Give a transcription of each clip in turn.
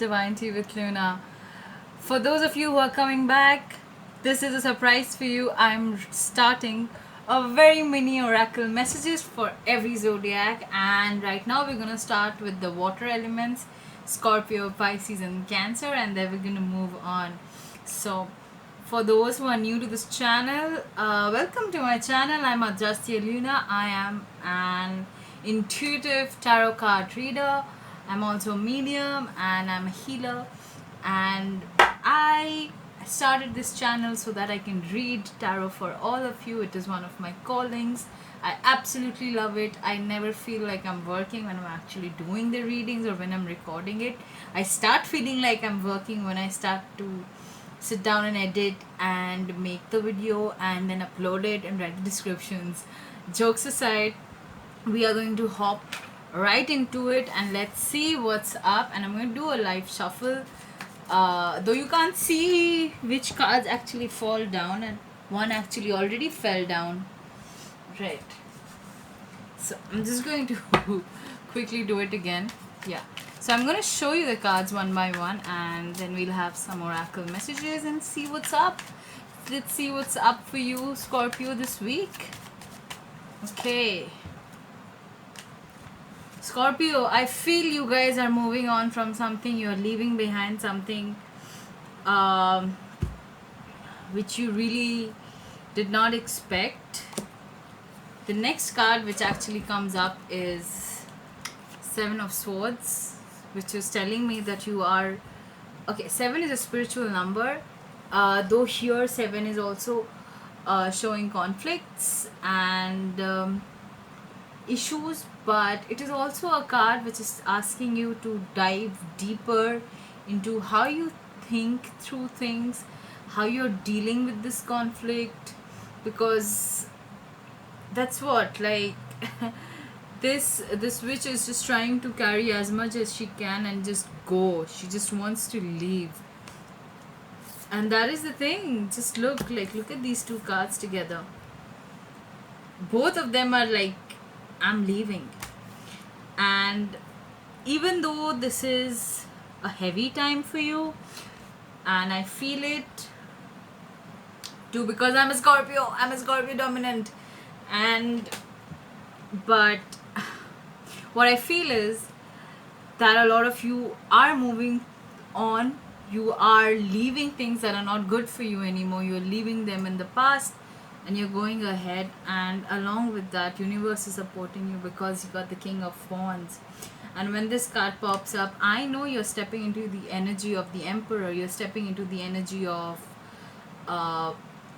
Divine Tea with Luna. For those of you who are coming back, this is a surprise for you. I'm starting a very mini oracle messages for every zodiac, and right now we're gonna start with the water elements Scorpio, Pisces, and Cancer, and then we're gonna move on. So, for those who are new to this channel, welcome to my channel. I'm Adjustia Luna. I am an intuitive tarot card reader. I'm also a medium and I'm a healer. And I started this channel so that I can read tarot for all of you. It is one of my callings. I absolutely love it. I never feel like I'm working when I'm actually doing the readings or when I'm recording it. I start feeling like I'm working when I start to sit down and edit and make the video and then upload it and write the descriptions. Jokes aside, we are going to hop right into it and let's see what's up. And I'm going to do a live shuffle, though you can't see which cards actually fall down, and one actually already fell down, right? So I'm just going to quickly do it again. Yeah, so I'm going to show you the cards one by one, and then we'll have some oracle messages and see what's up. Let's see what's up for you, Scorpio, this week. Okay, Scorpio, I feel you guys are moving on from something. You're leaving behind something um, which you really did not expect. The next card which actually comes up is Seven of Swords, which is telling me that you are... Okay, 7 is a spiritual number, though here 7 is also showing conflicts and issues, but it is also a card which is asking you to dive deeper into how you think through things, how you're dealing with this conflict, because that's what, like, this witch is just trying to carry as much as she can and just go. She just wants to leave, and that is the thing. Just look at these two cards together. Both of them are like, I'm leaving. And even though this is a heavy time for you, and I feel it too, because I'm a Scorpio dominant, and but what I feel is that a lot of you are moving on. You are leaving things that are not good for you anymore. You're leaving them in the past and you're going ahead, and along with that, universe is supporting you because you got the King of Wands. And when this card pops up, I know you're stepping into the energy of the Emperor. You're stepping into the energy of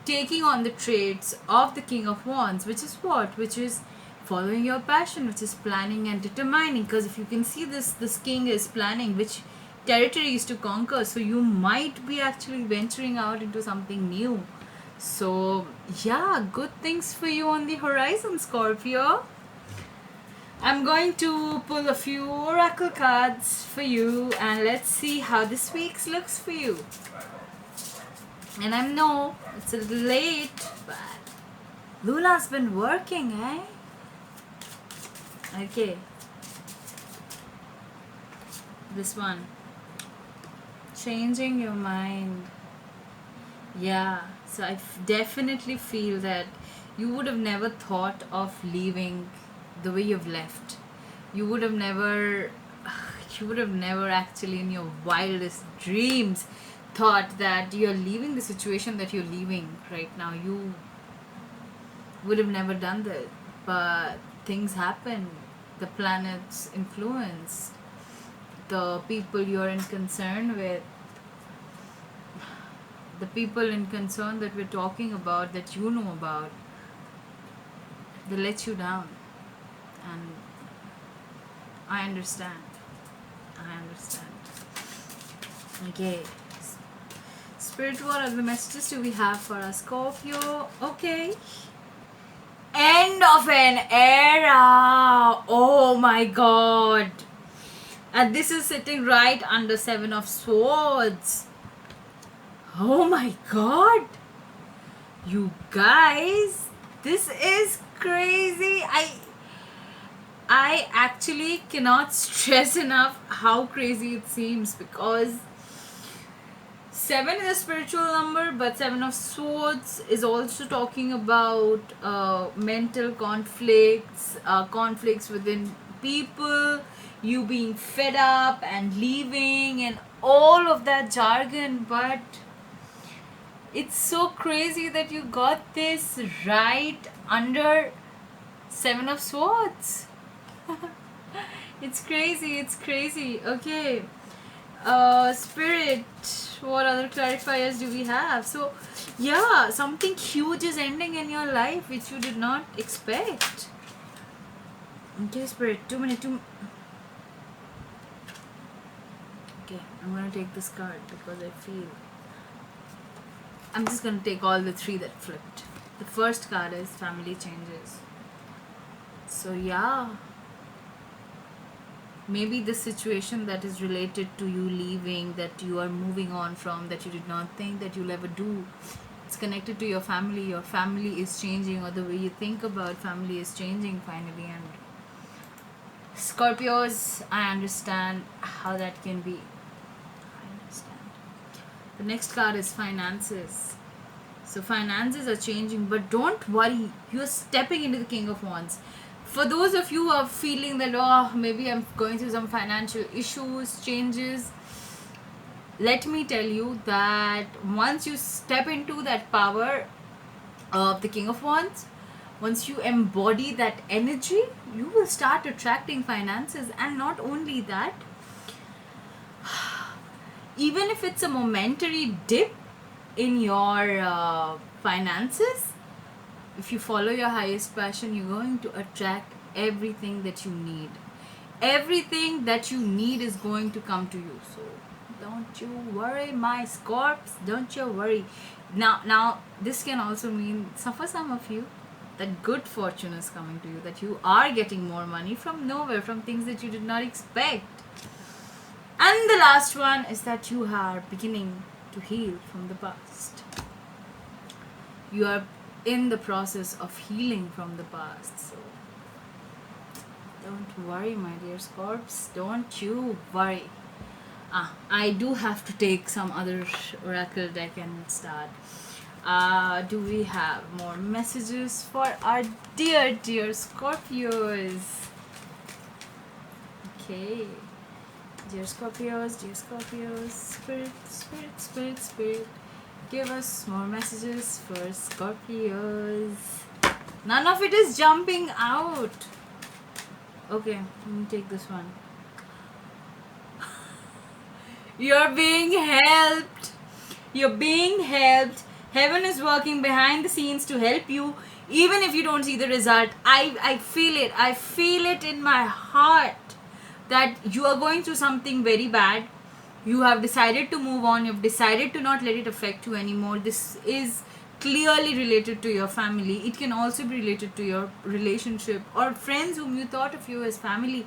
taking on the traits of the King of Wands, which is what? Which is following your passion, which is planning and determining. Because if you can see this king is planning which territories to conquer, so you might be actually venturing out into something new. So yeah, good things for you on the horizon, Scorpio. I'm going to pull a few oracle cards for you and let's see how this week's looks for you. And I know it's a little late, but Luna's been working, eh? Okay. This one. Changing your mind. Yeah, so I definitely feel that you would have never thought of leaving the way you've left. You would have never actually in your wildest dreams thought that you're leaving the situation that you're leaving right now. You would have never done that, but things happen. The planets influence the people you're in concern with, the people in concern that we're talking about, that you know about. They let you down, and I understand. Okay, Spirit, what are the messages do we have for us, Scorpio? Okay, end of an era. Oh my god. And this is sitting right under 7 of Swords. Oh my god. You guys, this is crazy. I actually cannot stress enough how crazy it seems, because 7 is a spiritual number, but 7 of Swords is also talking about mental conflicts, conflicts within people, you being fed up and leaving, and all of that jargon. But it's so crazy that you got this right under 7 of Swords. It's crazy, it's crazy. Okay. Spirit, what other clarifiers do we have? So, yeah, something huge is ending in your life which you did not expect. Okay, Spirit, 2 minutes. Okay, I'm gonna take this card because I feel. I'm just gonna take all the 3 that flipped. The first card is family changes. So, yeah. Maybe the situation that is related to you leaving, that you are moving on from, that you did not think that you'll ever do, it's connected to your family. Your family is changing, or the way you think about family is changing finally. And Scorpios, I understand how that can be. I understand. The next card is finances. So finances are changing, but don't worry, you're stepping into the King of Wands. For those of you who are feeling that, oh, maybe I'm going through some financial issues, changes, let me tell you that once you step into that power of the King of Wands, once you embody that energy, you will start attracting finances. And not only that, even if it's a momentary dip in your finances, if you follow your highest passion, you're going to attract everything that you need. Everything that you need is going to come to you. So don't you worry, my Scorps. Don't you worry. Now this can also mean, for some of you, that good fortune is coming to you, that you are getting more money from nowhere, from things that you did not expect. And the last one is that you are beginning to heal from the past. You are in the process of healing from the past. So don't worry, my dear Scorps. Don't you worry. I do have to take some other oracle deck and start. Do we have more messages for our dear Scorpios? Okay. Dear Scorpios, spirit, give us more messages for Scorpios. None of it is jumping out. Okay, let me take this one. You're being helped. You're being helped. Heaven is working behind the scenes to help you, even if you don't see the result. I feel it. I feel it in my heart that you are going through something very bad. You have decided to move on. You've decided to not let it affect you anymore. This is clearly related to your family. It can also be related to your relationship or friends whom you thought of you as family.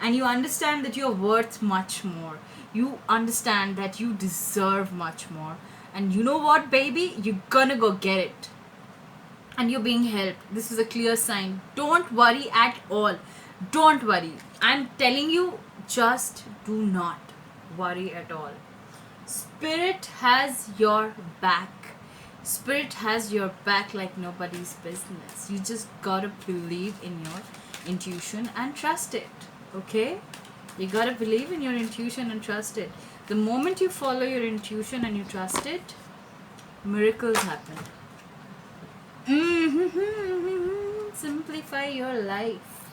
And you understand that you're worth much more. You understand that you deserve much more. And you know what, baby? You're gonna go get it. And you're being helped. This is a clear sign. Don't worry at all. Don't worry. I'm telling you, just do not worry at all. Spirit has your back. Spirit has your back like nobody's business. You just gotta believe in your intuition and trust it. Okay? You gotta believe in your intuition and trust it. The moment you follow your intuition and you trust it, miracles happen. Simplify your life.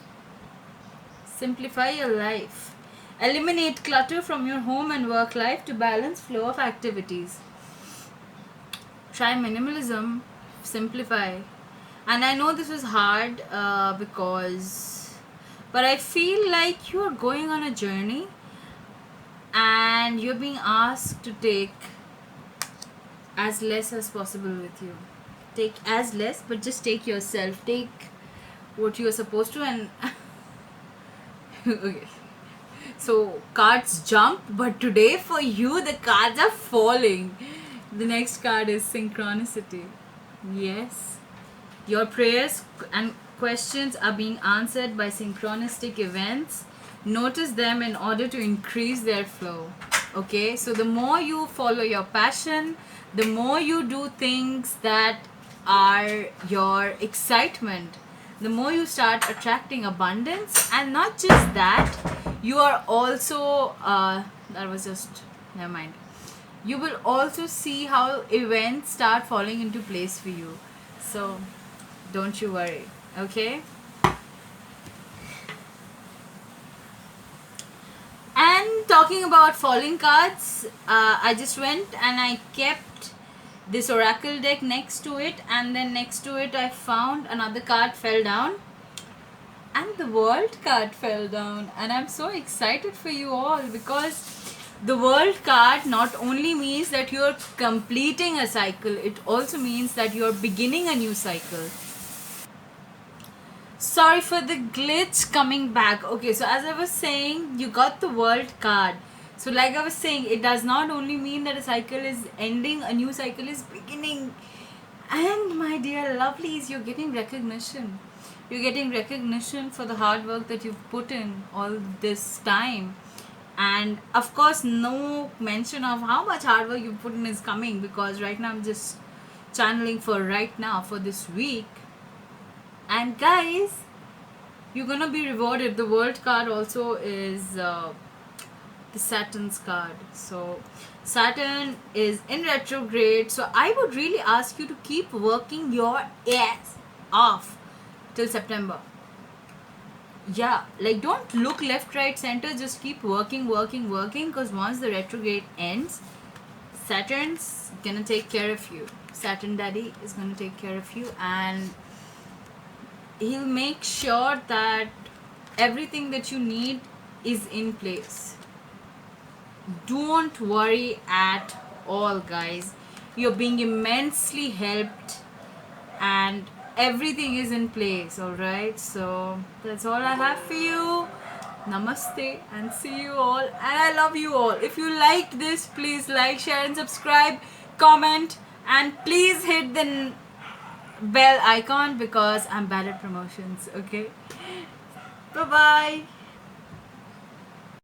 Simplify your life. Eliminate clutter from your home and work life to balance flow of activities. Try minimalism. Simplify. And I know this is hard but I feel like you are going on a journey and you're being asked to take as less as possible with you. Take as less, but just take yourself. Take what you are supposed to. And okay. So cards jump, but today for you the cards are falling. The next card is synchronicity. Yes. Your prayers and questions are being answered by synchronistic events. Notice them in order to increase their flow. Okay, so the more you follow your passion, the more you do things that are your excitement, the more you start attracting abundance. And not just that, you are also that was just, never mind, you will also see how events start falling into place for you. So don't you worry. Okay, and talking about falling cards, I just went and I kept this oracle deck next to it, and then next to it I found another card fell down, and the world card fell down. And I'm so excited for you all, because the world card not only means that you're completing a cycle, it also means that you're beginning a new cycle. Sorry for the glitch coming back. Okay, so as I was saying, you got the world card. So like I was saying, it does not only mean that a cycle is ending, a new cycle is beginning. And my dear lovelies, you're getting recognition. You're getting recognition for the hard work that you've put in all this time. And of course, no mention of how much hard work you put in is coming, because right now I'm just channeling for right now, for this week. And guys, you're gonna be rewarded. The world card also is the Saturn's card. So Saturn is in retrograde, so I would really ask you to keep working your ass off till September. Yeah, like don't look left, right, center, just keep working, because once the retrograde ends, Saturn's gonna take care of you. Saturn daddy is gonna take care of you, and he'll make sure that everything that you need is in place. Don't worry at all, guys. You're being immensely helped, and everything is in place. All right, so that's all I have for you. Namaste, and see you all, and I love you all. If you liked this, please like, share, and subscribe, comment, and please hit the bell icon, because I'm bad at promotions. Okay, bye bye.